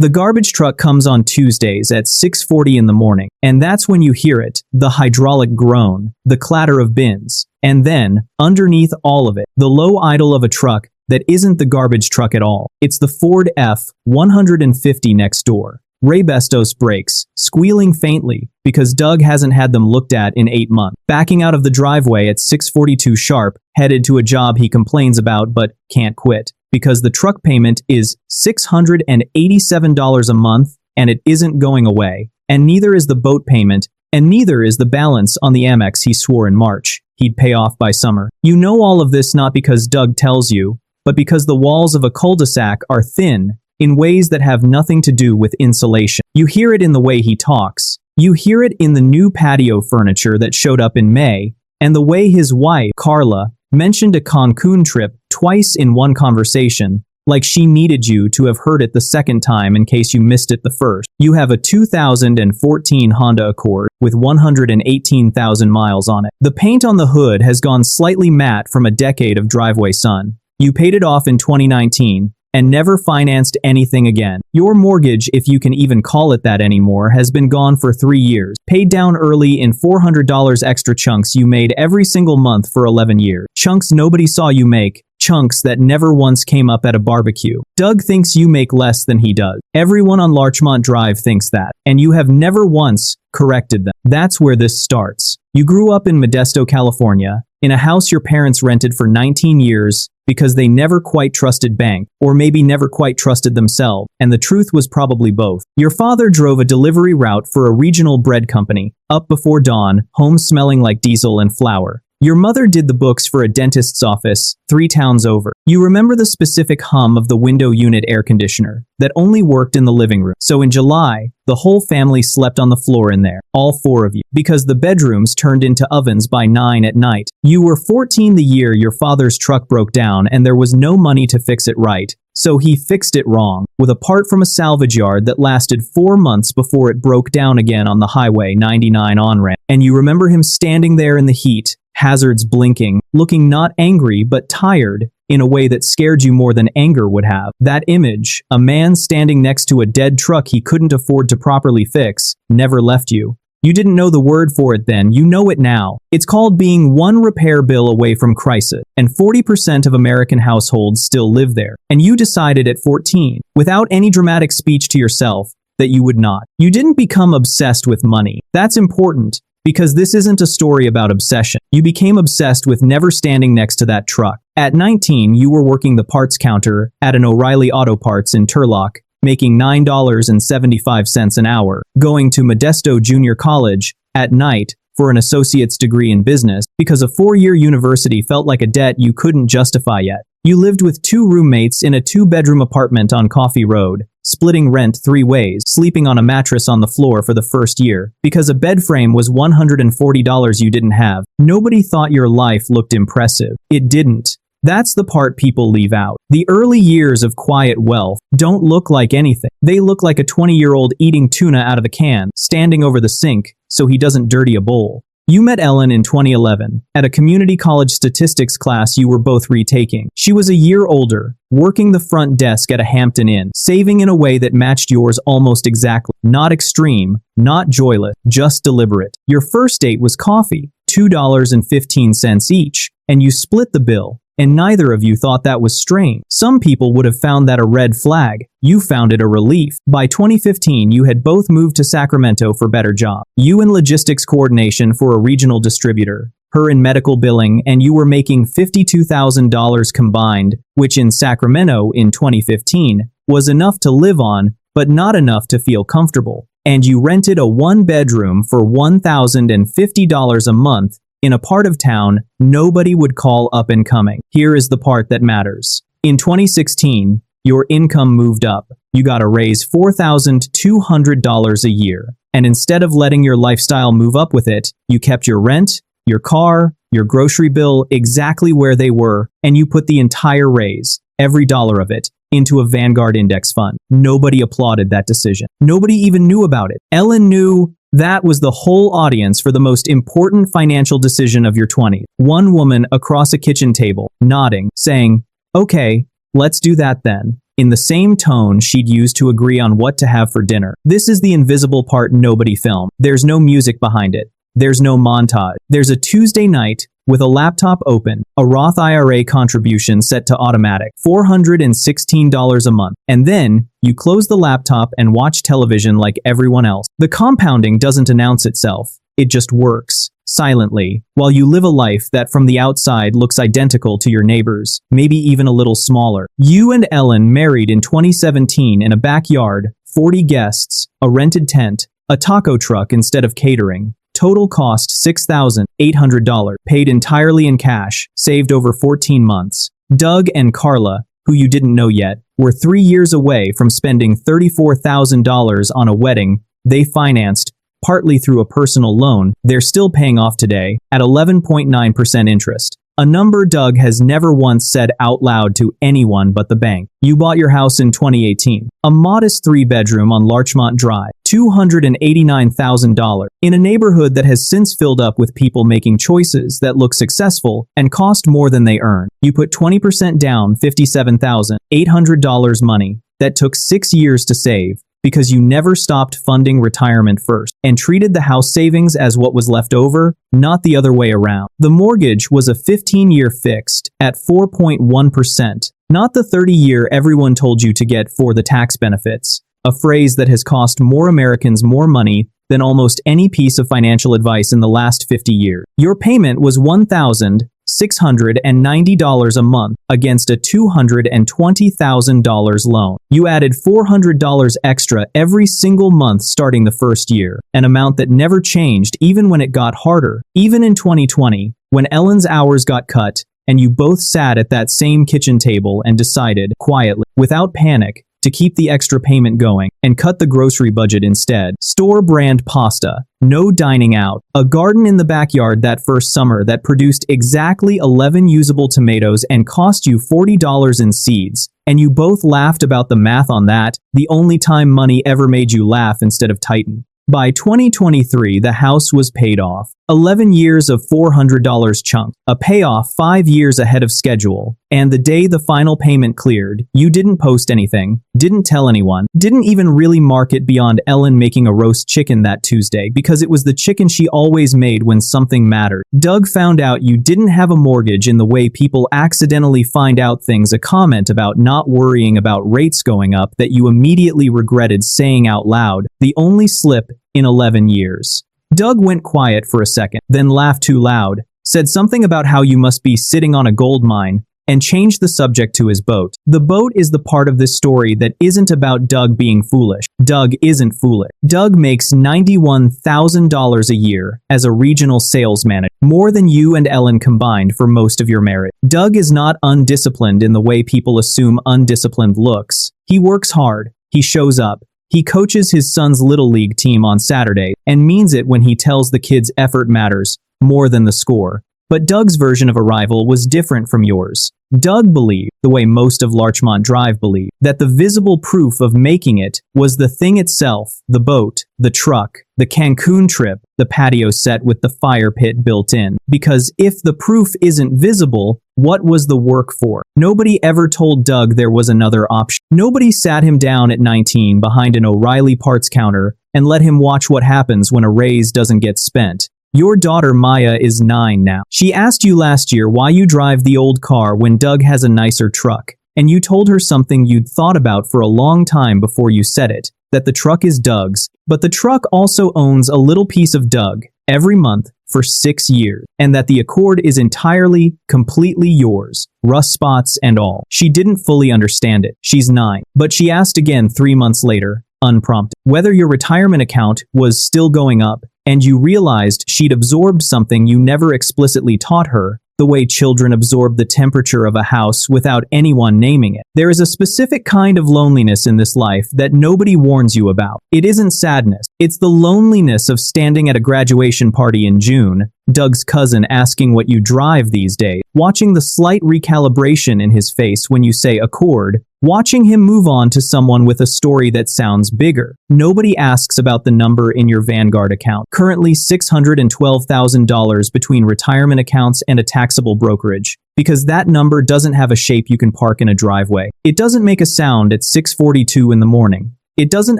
The garbage truck comes on Tuesdays at 6:40 in the morning, and that's when you hear it, the hydraulic groan, the clatter of bins, and then, underneath all of it, the low idle of a truck that isn't the garbage truck at all. It's the Ford F-150 next door. Ray Bestos brakes, squealing faintly, because Doug hasn't had them looked at in 8 months. Backing out of the driveway at 6:42 sharp, headed to a job he complains about but can't quit, because the truck payment is $687 a month, and it isn't going away. And neither is the boat payment, and neither is the balance on the Amex he swore in March he'd pay off by summer. You know all of this not because Doug tells you, but because the walls of a cul-de-sac are thin, in ways that have nothing to do with insulation. You hear it in the way he talks. You hear it in the new patio furniture that showed up in May, and the way his wife, Carla, mentioned a Cancun trip twice in one conversation, like she needed you to have heard it the second time in case you missed it the first. You have a 2014 Honda Accord with 118,000 miles on it. The paint on the hood has gone slightly matte from a decade of driveway sun. You paid it off in 2019, and never financed anything again. Your mortgage, if you can even call it that anymore, has been gone for 3 years, paid down early in $400 extra chunks you made every single month for 11 years. Chunks nobody saw you make, chunks that never once came up at a barbecue. Doug thinks you make less than he does. Everyone on Larchmont Drive thinks that, and you have never once corrected them. That's where this starts. You grew up in Modesto, California, in a house your parents rented for 19 years, because they never quite trusted bank, or maybe never quite trusted themselves, and the truth was probably both. Your father drove a delivery route for a regional bread company, up before dawn, home smelling like diesel and flour. Your mother did the books for a dentist's office, 3 towns over. You remember the specific hum of the window unit air conditioner that only worked in the living room. So in July, the whole family slept on the floor in there, all 4 of you, because the bedrooms turned into ovens by 9 at night. You were 14 the year your father's truck broke down and there was no money to fix it right. So he fixed it wrong, with a part from a salvage yard that lasted 4 months before it broke down again on the Highway 99 on-ramp. And you remember him standing there in the heat, hazards blinking, looking not angry but tired, in a way that scared you more than anger would have. That image, a man standing next to a dead truck he couldn't afford to properly fix, never left you. You didn't know the word for it then, you know it now. It's called being one repair bill away from crisis, and 40% of American households still live there. And you decided at 14, without any dramatic speech to yourself, that you would not. You didn't become obsessed with money. That's important, because this isn't a story about obsession. You became obsessed with never standing next to that truck. At 19, you were working the parts counter at an O'Reilly Auto Parts in Turlock, making $9.75 an hour, going to Modesto Junior College at night for an associate's degree in business because a 4-year university felt like a debt you couldn't justify yet. You lived with 2 roommates in a 2-bedroom apartment on Coffee Road, splitting rent 3 ways, sleeping on a mattress on the floor for the first year, because a bed frame was $140 you didn't have. Nobody thought your life looked impressive. It didn't. That's the part people leave out. The early years of quiet wealth don't look like anything. They look like a 20-year-old eating tuna out of the can, standing over the sink so he doesn't dirty a bowl. You met Ellen in 2011, at a community college statistics class you were both retaking. She was a year older, working the front desk at a Hampton Inn, saving in a way that matched yours almost exactly. Not extreme, not joyless, just deliberate. Your first date was coffee, $2.15 each, and you split the bill. And neither of you thought that was strange. Some people would have found that a red flag. You found it a relief. By 2015, you had both moved to Sacramento for better jobs. You in logistics coordination for a regional distributor, her in medical billing, and you were making $52,000 combined, which in Sacramento in 2015 was enough to live on, but not enough to feel comfortable. And you rented a 1-bedroom for $1,050 a month in a part of town nobody would call up and coming. Here is the part that matters. In 2016, your income moved up. You got a raise $4,200 a year. And instead of letting your lifestyle move up with it, you kept your rent, your car, your grocery bill exactly where they were, and you put the entire raise, every dollar of it, into a Vanguard index fund. Nobody applauded that decision. Nobody even knew about it. Ellen knew. That was the whole audience for the most important financial decision of your 20s. One woman across a kitchen table, nodding, saying, "Okay, let's do that then." in the same tone she'd use to agree on what to have for dinner. This is the invisible part nobody filmed. There's no music behind it. There's no montage. There's a Tuesday night with a laptop open, a Roth IRA contribution set to automatic, $416 a month. And then, you close the laptop and watch television like everyone else. The compounding doesn't announce itself. It just works, silently, while you live a life that from the outside looks identical to your neighbors, maybe even a little smaller. You and Ellen married in 2017 in a backyard, 40 guests, a rented tent, a taco truck instead of catering. Total cost $6,800, paid entirely in cash, saved over 14 months. Doug and Carla, who you didn't know yet, were 3 years away from spending $34,000 on a wedding they financed, partly through a personal loan they're still paying off today, at 11.9% interest. A number Doug has never once said out loud to anyone but the bank. You bought your house in 2018. A modest 3-bedroom on Larchmont Drive. $289,000. In a neighborhood that has since filled up with people making choices that look successful and cost more than they earn. You put 20% down, $57,800 money that took 6 years to save, because you never stopped funding retirement first and treated the house savings as what was left over, not the other way around. The mortgage was a 15-year fixed at 4.1%, not the 30-year everyone told you to get for the tax benefits, a phrase that has cost more Americans more money than almost any piece of financial advice in the last 50 years. Your payment was $1,690 a month against a $220,000 loan. You added $400 extra every single month starting the first year, an amount that never changed even when it got harder. Even in 2020, when Ellen's hours got cut, and you both sat at that same kitchen table and decided, quietly, without panic, to keep the extra payment going and cut the grocery budget instead. Store brand pasta, no dining out, a garden in the backyard that first summer that produced exactly 11 usable tomatoes and cost you $40 in seeds. And you both laughed about the math on that, the only time money ever made you laugh instead of tighten. By 2023, the house was paid off. 11 years of $400 chunk, a payoff 5 years ahead of schedule. And the day the final payment cleared, you didn't post anything, didn't tell anyone, didn't even really market beyond Ellen making a roast chicken that Tuesday because it was the chicken she always made when something mattered. Doug found out you didn't have a mortgage in the way people accidentally find out things, a comment about not worrying about rates going up that you immediately regretted saying out loud, the only slip in 11 years. Doug went quiet for a second, then laughed too loud, said something about how you must be sitting on a gold mine, and changed the subject to his boat. The boat is the part of this story that isn't about Doug being foolish. Doug isn't foolish. Doug makes $91,000 a year as a regional sales manager, more than you and Ellen combined for most of your marriage. Doug is not undisciplined in the way people assume undisciplined looks. He works hard. He shows up. He coaches his son's Little League team on Saturday and means it when he tells the kids effort matters more than the score. But Doug's version of arrival was different from yours. Doug believed, the way most of Larchmont Drive believed, that the visible proof of making it was the thing itself, the boat, the truck, the Cancun trip, the patio set with the fire pit built in. Because if the proof isn't visible, what was the work for? Nobody ever told Doug there was another option. Nobody sat him down at 19 behind an O'Reilly parts counter and let him watch what happens when a raise doesn't get spent. Your daughter Maya is 9 now. She asked you last year why you drive the old car when Doug has a nicer truck, and you told her something you'd thought about for a long time before you said it, that the truck is Doug's, but the truck also owns a little piece of Doug every month for 6 years, and that the Accord is entirely, completely yours, rust spots and all. She didn't fully understand it. She's 9, but she asked again 3 months later, unprompted, whether your retirement account was still going up, and you realized she'd absorbed something you never explicitly taught her, the way children absorb the temperature of a house without anyone naming it. There is a specific kind of loneliness in this life that nobody warns you about. It isn't sadness. It's the loneliness of standing at a graduation party in June, Doug's cousin asking what you drive these days, watching the slight recalibration in his face when you say Accord, watching him move on to someone with a story that sounds bigger. Nobody asks about the number in your Vanguard account, currently $612,000 between retirement accounts and a taxable brokerage, because that number doesn't have a shape you can park in a driveway. It doesn't make a sound at 6:42 in the morning. It doesn't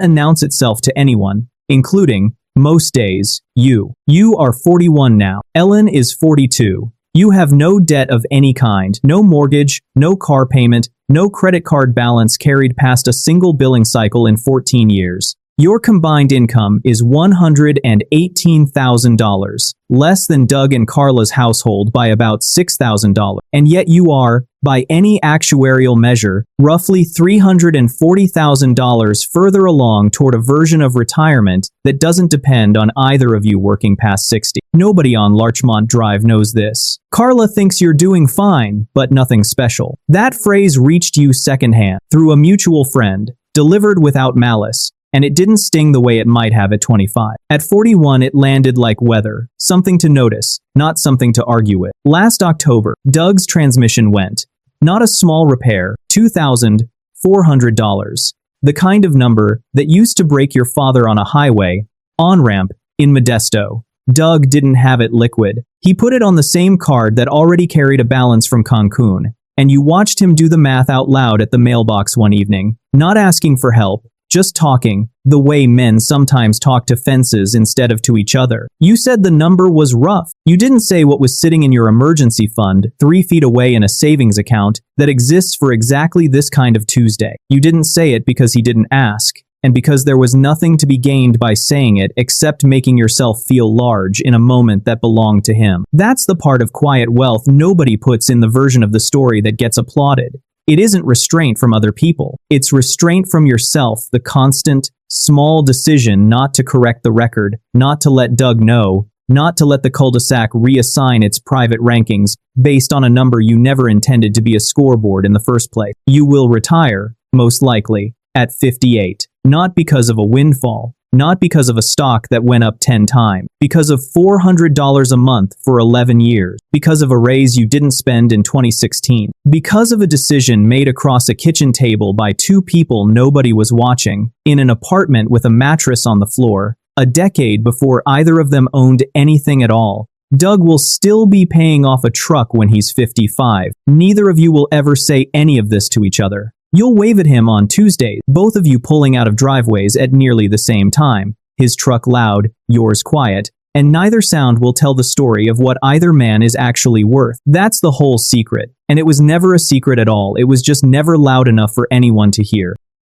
announce itself to anyone, including, most days, you. You are 41 now. Ellen is 42. You have no debt of any kind, no mortgage, no car payment, no credit card balance carried past a single billing cycle in 14 years. Your combined income is $118,000, less than Doug and Carla's household by about $6,000, and yet you are, by any actuarial measure, roughly $340,000 further along toward a version of retirement that doesn't depend on either of you working past 60. Nobody on Larchmont Drive knows this. Carla thinks you're doing fine, but nothing special. That phrase reached you secondhand, through a mutual friend, delivered without malice, and it didn't sting the way it might have at 25. At 41, it landed like weather, something to notice, not something to argue with. Last October, Doug's transmission went. Not a small repair, $2,400. The kind of number that used to break your father on a highway, on-ramp, in Modesto. Doug didn't have it liquid. He put it on the same card that already carried a balance from Cancun, and you watched him do the math out loud at the mailbox one evening, not asking for help, just talking, the way men sometimes talk to fences instead of to each other. You said the number was rough. You didn't say what was sitting in your emergency fund 3 feet away in a savings account that exists for exactly this kind of Tuesday. You didn't say it because he didn't ask, and because there was nothing to be gained by saying it except making yourself feel large in a moment that belonged to him. That's the part of quiet wealth nobody puts in the version of the story that gets applauded. It isn't restraint from other people. It's restraint from yourself, the constant, small decision not to correct the record, not to let Doug know, not to let the cul-de-sac reassign its private rankings based on a number you never intended to be a scoreboard in the first place. You will retire, most likely, at 58. Not because of a windfall, not because of a stock that went up 10 times, because of $400 a month for 11 years, because of a raise you didn't spend in 2016, because of a decision made across a kitchen table by two people nobody was watching, in an apartment with a mattress on the floor, a decade before either of them owned anything at all. Doug will still be paying off a truck when he's 55. Neither of you will ever say any of this to each other. You'll wave at him on Tuesdays, both of you pulling out of driveways at nearly the same time, his truck loud, yours quiet, and neither sound will tell the story of what either man is actually worth. That's the whole secret, and it was never a secret at all. It was just never loud enough for anyone to hear.